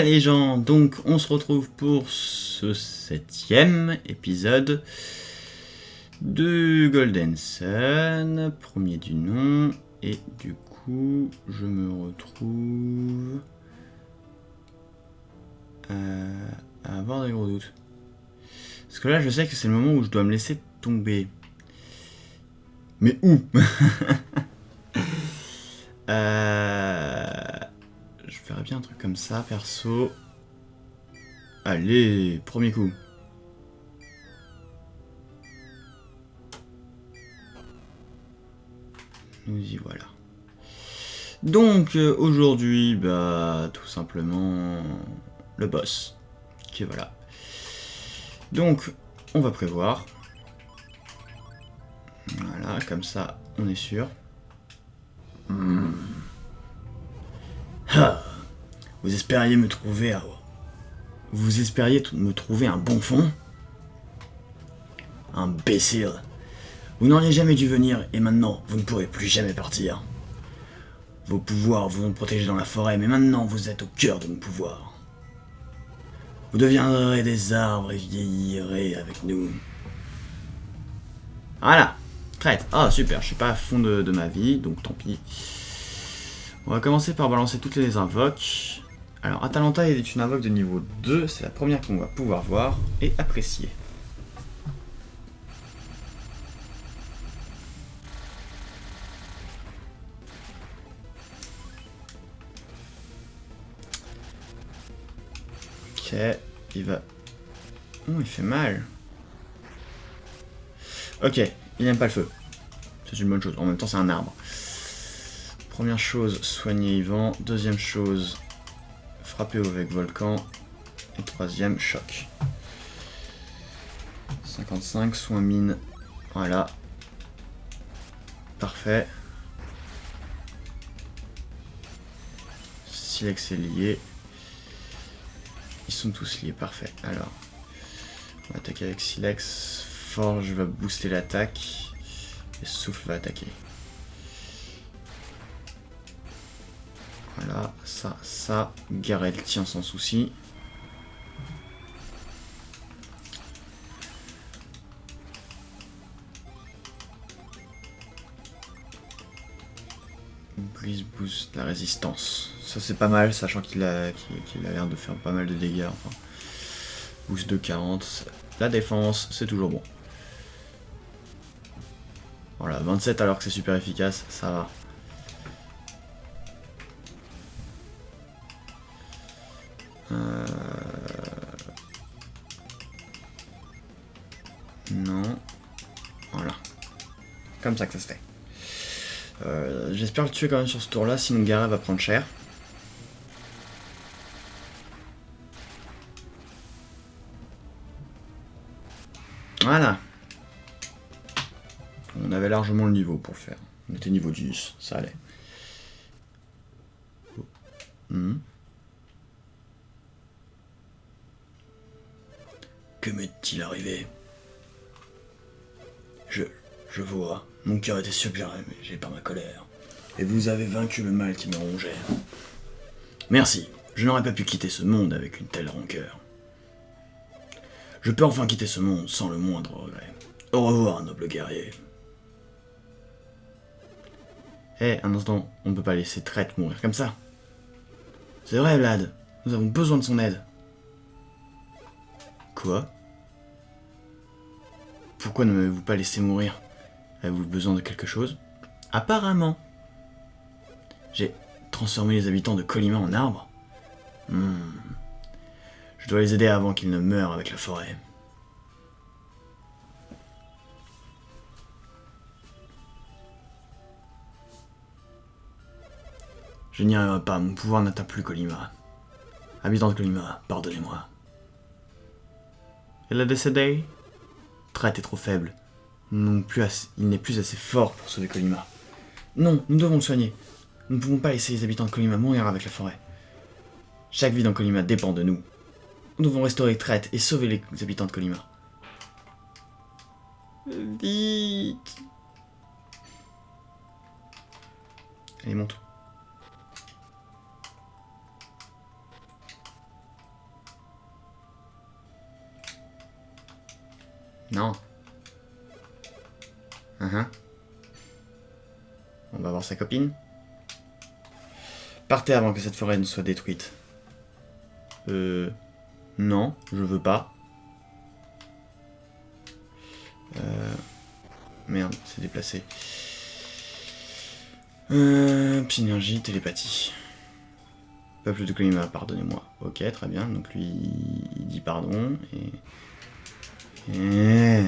Les gens, donc on se retrouve pour ce 7e épisode de Golden Sun, premier du nom, et du coup je me retrouve à avoir des gros doutes. Parce que là je sais que c'est le moment où je dois me laisser tomber. Mais où Je ferais bien un truc comme ça, perso. Allez, premier coup. Nous y voilà. Donc aujourd'hui, bah tout simplement le boss. Qui est voilà. Donc on va prévoir. Voilà, comme ça on est sûr. Ah, vous espériez me trouver un bon fond? Imbécile. Vous n'auriez jamais dû venir et maintenant vous ne pourrez plus jamais partir. Vos pouvoirs vous ont protégé dans la forêt, mais maintenant vous êtes au cœur de mon pouvoir. Vous deviendrez des arbres et vieillirez avec nous. Voilà, traite. Ah super, je suis pas à fond de ma vie, donc tant pis. On va commencer par balancer toutes les invoques. Alors Atalanta est une invoque de niveau 2, c'est la première qu'on va pouvoir voir et apprécier. Ok, il va... Oh, il fait mal. Ok, il n'aime pas le feu. C'est une bonne chose. En même temps, c'est un arbre. Première chose, soigner Yvan. Deuxième chose, frapper avec volcan. Et troisième, choc. 55, soin mine. Voilà. Parfait. Silex est lié. Ils sont tous liés, parfait. Alors, on va attaquer avec Silex. Forge va booster l'attaque. Et Souffle va attaquer. Voilà, ça. Garel tient sans souci. Brise boost la résistance. Ça c'est pas mal, sachant qu'il a l'air de faire pas mal de dégâts. Enfin, boost de 40. La défense, c'est toujours bon. Voilà, 27 alors que c'est super efficace, ça va. Non. Voilà. Comme ça que ça se fait. J'espère le tuer quand même sur ce tour-là, sinon Gara va prendre cher. Voilà. On avait largement le niveau pour le faire. On était niveau 10, ça allait. Que m'est-il arrivé? Je vois, mon cœur était submergé par ma colère. Et vous avez vaincu le mal qui me rongeait. Merci, je n'aurais pas pu quitter ce monde avec une telle rancœur. Je peux enfin quitter ce monde sans le moindre regret. Au revoir, noble guerrier. Un instant, on ne peut pas laisser Traite mourir comme ça. C'est vrai, Vlad, nous avons besoin de son aide. Quoi? Pourquoi ne m'avez-vous pas laissé mourir? Avez-vous besoin de quelque chose? Apparemment. J'ai transformé les habitants de Colima en arbres. Je dois les aider avant qu'ils ne meurent avec la forêt. Je n'y arriverai pas, mon pouvoir n'atteint plus Colima. Habitants de Colima, pardonnez-moi. Elle a décédé? Traite est trop faible. Il n'est plus assez fort pour sauver Colima. Non, nous devons le soigner. Nous ne pouvons pas laisser les habitants de Colima mourir avec la forêt. Chaque vie dans Colima dépend de nous. Nous devons restaurer Traite et sauver les habitants de Colima. Vite! Allez, monte. Non. On va voir sa copine. Partez avant que cette forêt ne soit détruite. Non, je veux pas. Merde, c'est déplacé. Synergie, télépathie. Peuple de Colima, pardonnez-moi. Ok, très bien. Donc lui, il dit pardon. Et...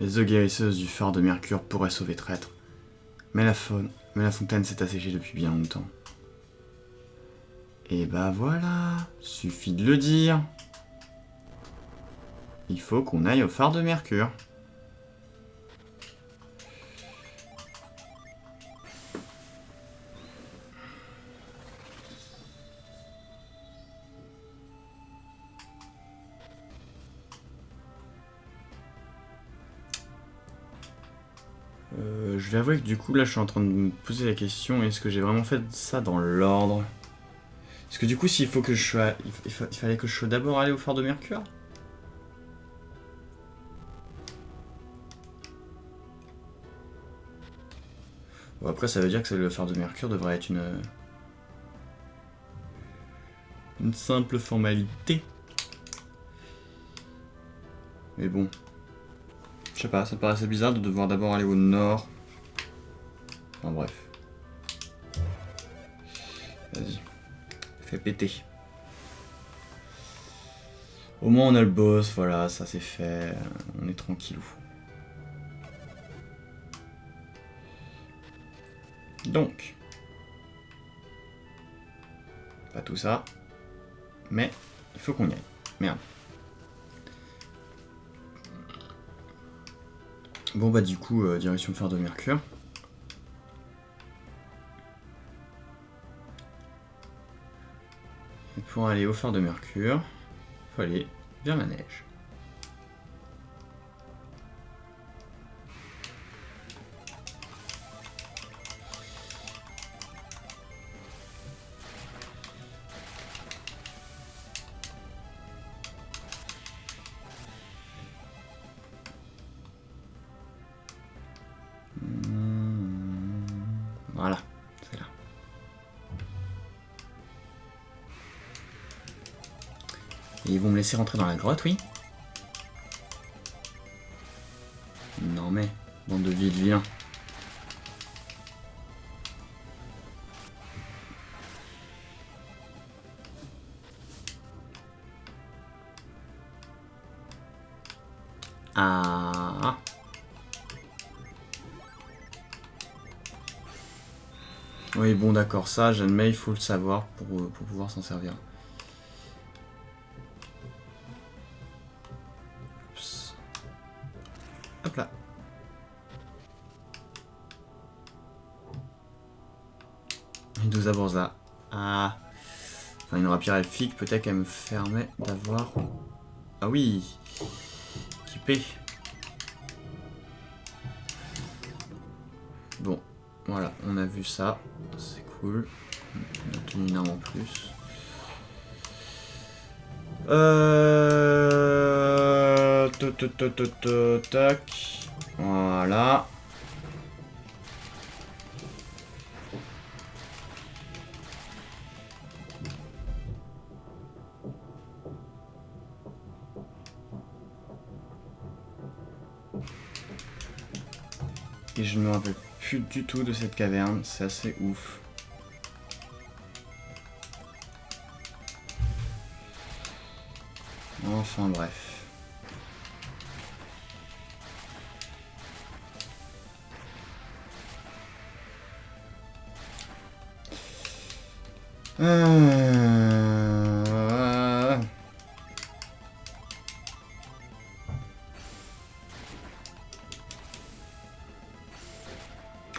Les eaux guérisseuses du phare de Mercure pourraient sauver Traître. Mais la fontaine s'est asséchée depuis bien longtemps. Et bah voilà, suffit de le dire. Il faut qu'on aille au phare de Mercure. Je vais avouer que du coup là je suis en train de me poser la question, est-ce que j'ai vraiment fait ça dans l'ordre? Parce que du coup s'il faut que je sois... Il fallait que je sois d'abord allé au phare de Mercure? Bon, après ça veut dire que le phare de Mercure devrait être une simple formalité. Mais bon. Je sais pas, ça me paraissait bizarre de devoir d'abord aller au nord. Enfin bref. Vas-y. Fais péter. Au moins on a le boss, voilà, ça c'est fait. On est tranquillou. Donc. Pas tout ça. Mais il faut qu'on y aille. Merde. Bon bah du coup, direction phare de Mercure. Et pour aller au phare de Mercure, il faut aller vers la neige. Voilà, c'est là. Et ils vont me laisser rentrer dans la grotte, oui? Non mais, bande de vilains. Ah. Oui, bon d'accord, ça, j'admets, il faut le savoir pour pouvoir s'en servir. Oups. Hop là. Une 12 à Borza. Ah. Enfin, une rapière elfique, peut-être qu'elle me permet d'avoir... Ah oui. Équipé. Bon, voilà, on a vu ça. C'est cool. On a obtenu une arme en plus. Tac. Voilà. Et je ne me rappelle plus du tout de cette caverne, c'est assez ouf. Enfin bref.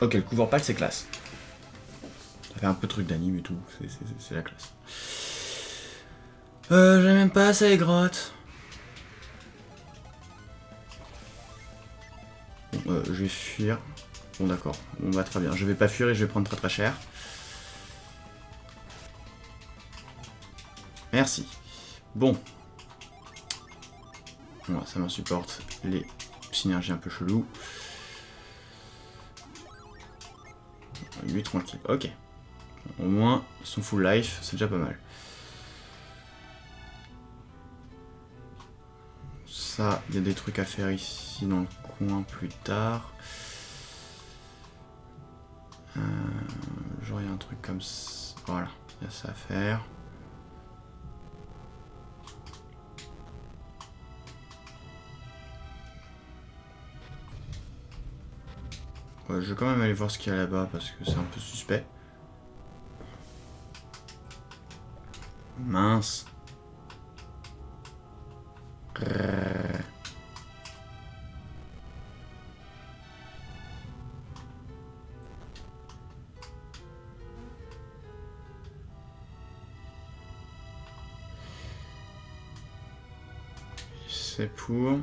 Ok, le couvre-pâle c'est classe. fait un peu truc d'anime et tout, c'est la classe. J'aime même pas ça les grottes. Bon, je vais fuir. Bon d'accord, bon bah très bien, je vais pas fuir et je vais prendre très très cher. Merci. Bon. Bon, ça m'insupporte les synergies un peu chelou. Lui tranquille, ok. Au moins, son full life, c'est déjà pas mal. Ça, il y a des trucs à faire ici dans le coin plus tard. Genre, il y a un truc comme ça. Voilà, il y a ça à faire. Ouais, je vais quand même aller voir ce qu'il y a là-bas parce que c'est un peu suspect. Mince. C'est pour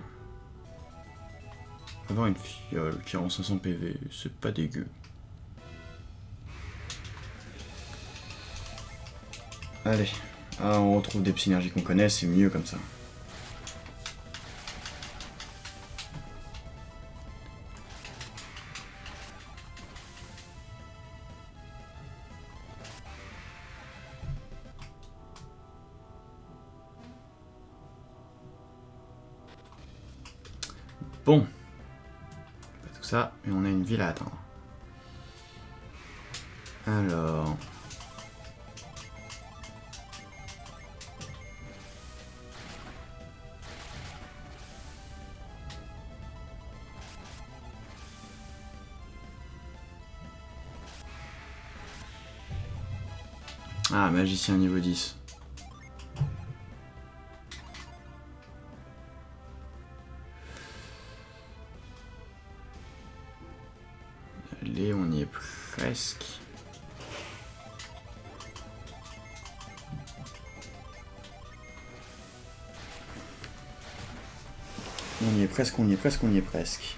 avoir une fiole qui rend 500 PV, c'est pas dégueu. Allez, on retrouve des synergies qu'on connaît, c'est mieux comme ça. Bon, pas tout ça, mais on a une ville à atteindre. Alors... Ah, magicien niveau 10. Allez, on y est presque. On y est presque, on y est presque, on y est presque.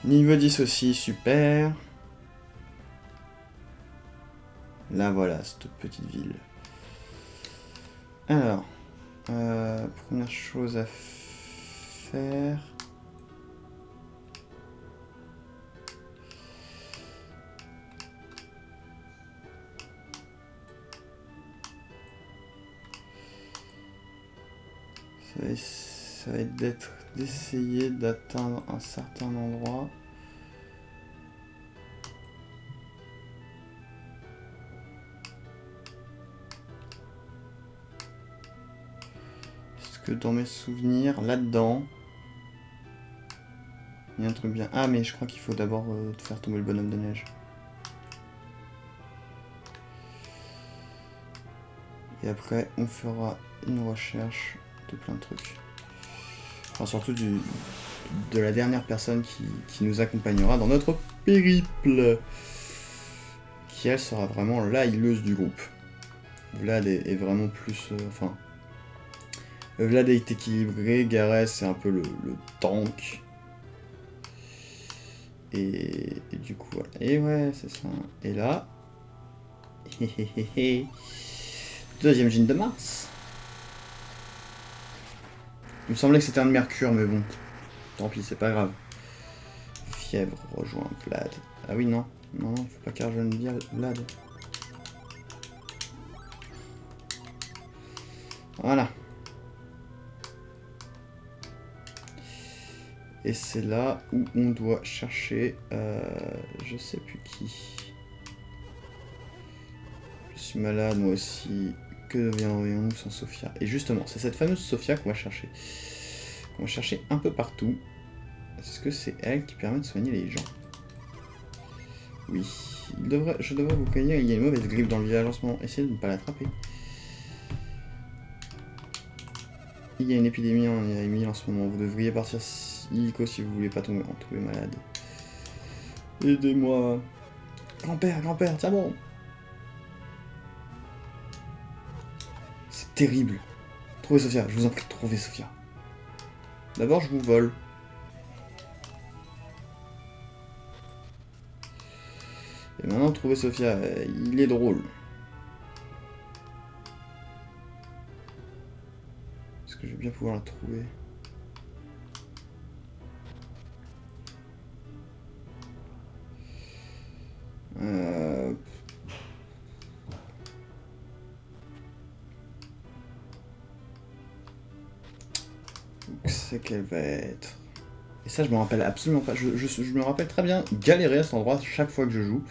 Niveau 10 aussi, super. Là, voilà, cette petite ville. Alors, première chose à faire... Ça va être d'essayer d'atteindre un certain endroit. Parce que dans mes souvenirs, là-dedans, il y a un truc bien. Ah, mais je crois qu'il faut d'abord faire tomber le bonhomme de neige. Et après, on fera une recherche de plein de trucs. Enfin, surtout de la dernière personne qui nous accompagnera dans notre périple. Qui, elle, sera vraiment la healeuse du groupe. Vlad est vraiment plus... enfin... Vlad est équilibré, Gareth c'est un peu le tank. Et du coup, voilà. Et ouais, c'est ça. Et là... Deuxième gène de Mars. Il me semblait que c'était un de Mercure, mais bon. Tant pis, c'est pas grave. Fièvre, rejoint Vlad. Ah oui, non. Non, faut pas qu'un rejoigne Vlad. Voilà. Et c'est là où on doit chercher... je sais plus qui. Je suis malade, moi aussi. Que deviendrions-nous sans Sophia? Et justement, c'est cette fameuse Sophia qu'on va chercher. On va chercher un peu partout. Est-ce que c'est elle qui permet de soigner les gens? Oui. Je devrais vous prévenir, il y a une mauvaise grippe dans le village en ce moment. Essayez de ne pas l'attraper. Il y a une épidémie en Émile en ce moment. Vous devriez partir illico si vous voulez pas tomber malade. Aidez-moi. Grand-père, tiens bon. terrible. Trouvez Sophia, je vous en prie, trouvez Sophia. D'abord, je vous vole. Et maintenant, trouvez Sophia, il est drôle. Est-ce que je vais bien pouvoir la trouver? Où c'est qu'elle va être? Et ça, je me rappelle absolument pas. Je me rappelle très bien galérer à cet endroit chaque fois que je joue.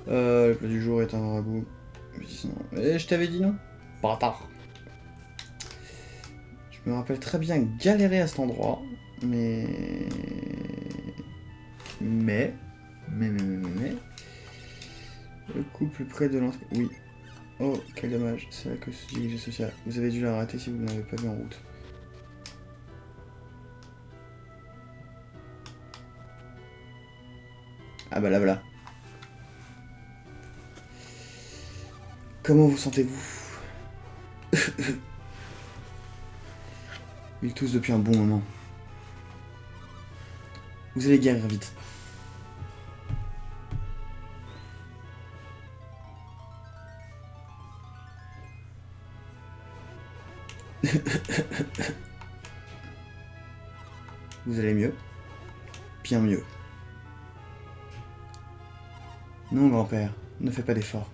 Le plat du jour est un ragoût. Et je t'avais dit non? Bâtard. Je me rappelle très bien galérer à cet endroit. Mais... Le couple près de l'entrée... Oui. Oh, quel dommage. C'est là que se dirigeait Sophia. Vous avez dû la rater si vous ne l'avez pas vu en route. Ah bah là, voilà. Comment vous sentez-vous? Il tousse depuis un bon moment. Vous allez guérir vite. Vous allez mieux? Bien mieux. Non, grand-père, ne fais pas d'efforts.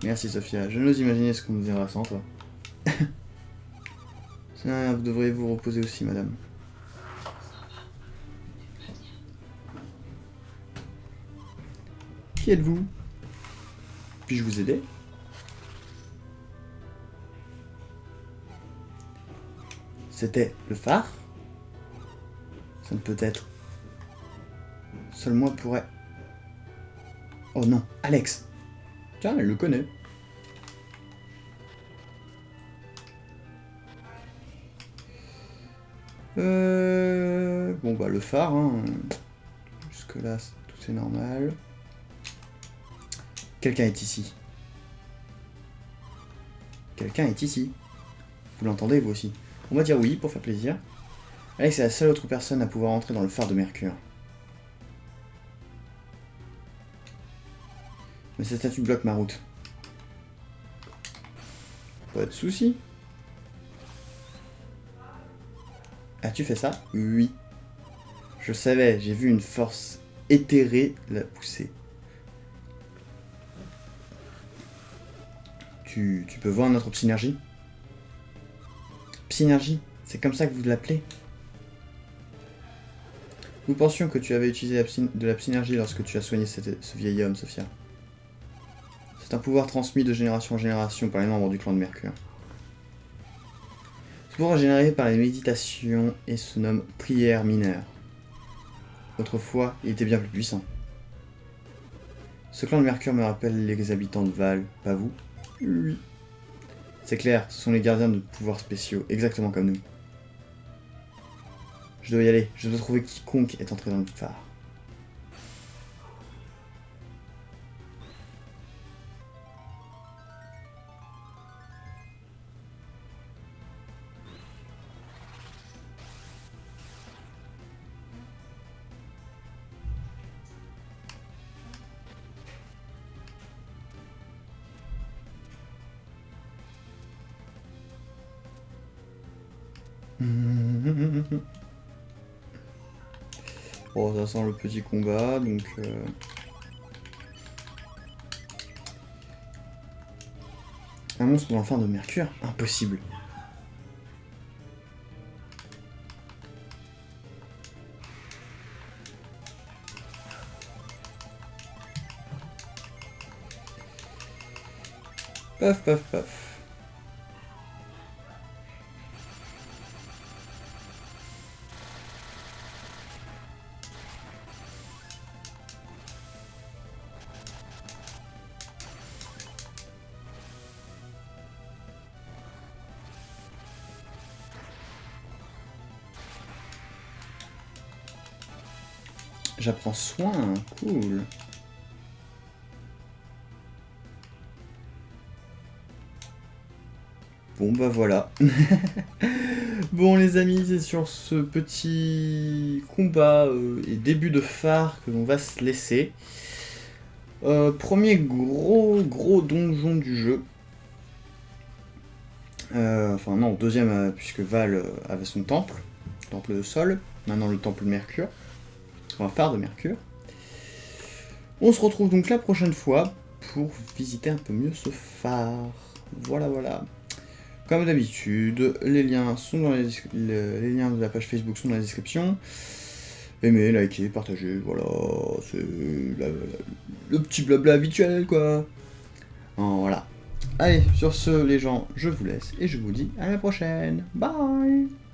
Merci, Sophia. Je n'ose imaginer ce qu'on nous dira sans toi. Vous devriez vous reposer aussi, madame. Qui êtes-vous? Puis-je vous aider? C'était le phare? Ça ne peut être. Seul moi pourrais... Oh non, Alex! Tiens, elle le connaît. Bon bah le phare, hein. Jusque là, tout est normal. Quelqu'un est ici. Quelqu'un est ici. Vous l'entendez, vous aussi? On va dire oui, pour faire plaisir. Alex est la seule autre personne à pouvoir entrer dans le phare de Mercure. Mais cette statue bloque ma route. Pas de soucis. As-tu fait ça? Oui. Je savais, j'ai vu une force éthérée la pousser. Tu peux voir notre psynergie? Psynergie, c'est comme ça que vous l'appelez? Nous pensions que tu avais utilisé de la psynergie lorsque tu as soigné ce vieil homme, Sophia. C'est un pouvoir transmis de génération en génération par les membres du clan de Mercure. Ce pouvoir est généré par les méditations et se nomme prière mineure. Autrefois, il était bien plus puissant. Ce clan de Mercure me rappelle les habitants de Val, pas vous? Oui. C'est clair, ce sont les gardiens de pouvoirs spéciaux, exactement comme nous. Je dois y aller, je dois trouver quiconque est entré dans le phare. Bon, ça sent le petit combat, donc... Un monstre dans le phare de Mercure? Impossible. Paf, paf, paf. J'apprends soin, cool. Bon bah voilà. Bon les amis, c'est sur ce petit combat et début de phare que l'on va se laisser. Premier gros donjon du jeu. Enfin non, deuxième puisque Val avait son temple de Sol, maintenant le temple de Mercure, enfin phare de Mercure. On se retrouve donc la prochaine fois pour visiter un peu mieux ce phare. Voilà. Comme d'habitude, les liens les liens de la page Facebook sont dans la description. Aimez, likez, partagez, voilà, c'est le petit blabla habituel quoi. Voilà. Allez, sur ce les gens, je vous laisse et je vous dis à la prochaine. Bye.